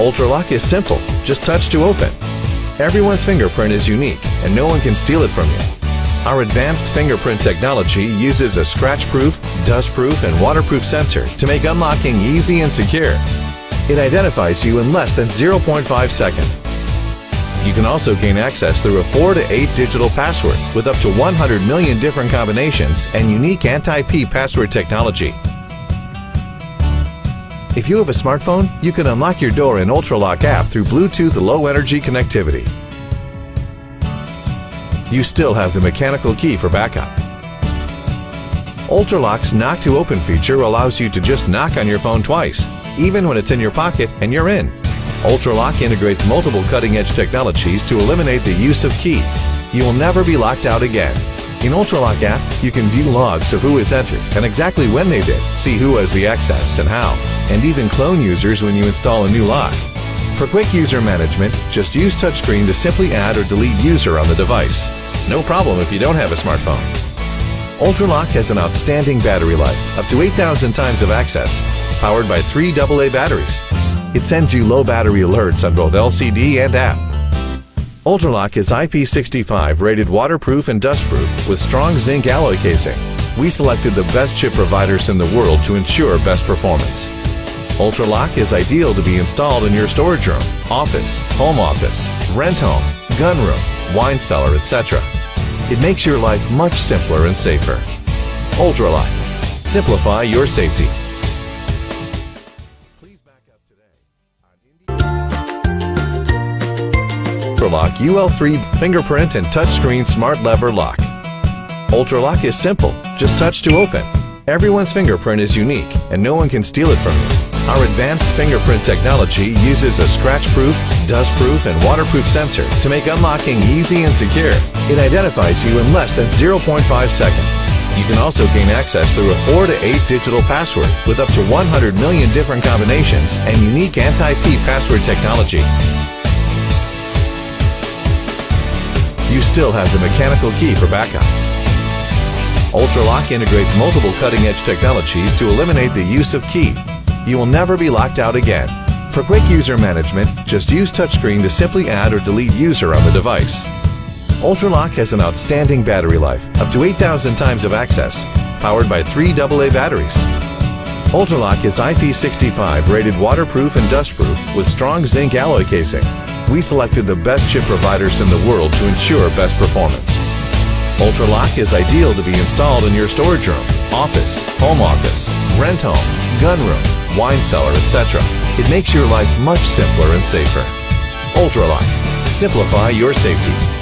Ultraloq is simple, just touch to open. Everyone's fingerprint is unique and no one can steal it from you. Our advanced fingerprint technology uses a scratch-proof, dust-proof, and waterproof sensor to make unlocking easy and secure. It identifies you in less than 0.5 seconds. You can also gain access through a 4 to 8 digital password with up to 100 million different combinations and unique anti-P password technology. If you have a smartphone, you can unlock your door in Ultraloq app through Bluetooth low-energy connectivity. You still have the mechanical key for backup. Ultraloq's knock to open feature allows you to just knock on your phone twice, even when it's in your pocket and you're in. Ultraloq integrates multiple cutting-edge technologies to eliminate the use of key. You will never be locked out again. In Ultraloq app, you can view logs of who has entered and exactly when they did, see who has the access and how, and even clone users when you install a new lock. For quick user management, just use touchscreen to simply add or delete user on the device. No problem if you don't have a smartphone. Ultraloq has an outstanding battery life, up to 8,000 times of access, powered by 3 AA batteries. It sends you low battery alerts on both LCD and app. Ultraloq is IP65 rated waterproof and dustproof with strong zinc alloy casing. We selected the best chip providers in the world to ensure best performance. Ultraloq is ideal to be installed in your storage room, office, home office, rent home, gun room, wine cellar, etc. It makes your life much simpler and safer. Ultraloq. Simplify your safety. Ultraloq UL3 fingerprint and touchscreen smart lever lock. Ultraloq is simple, just touch to open. Everyone's fingerprint is unique and no one can steal it from you. Our advanced fingerprint technology uses a scratch-proof, dust-proof, and waterproof sensor to make unlocking easy and secure. It identifies you in less than 0.5 seconds. You can also gain access through a 4 to 8 digital password with up to 100 million different combinations and unique anti-P password technology. You still have the mechanical key for backup. Ultraloq integrates multiple cutting-edge technologies to eliminate the use of key. You will never be locked out again. For quick user management, just use touchscreen to simply add or delete user on the device. Ultraloq has an outstanding battery life, up to 8,000 times of access, powered by 3 AA batteries. Ultraloq is IP65 rated waterproof and dustproof with strong zinc alloy casing. We selected the best chip providers in the world to ensure best performance. Ultraloq is ideal to be installed in your storage room, office, home office, rent home, gun room, wine cellar, etc. It makes your life much simpler and safer. Ultraloq. Simplify your safety.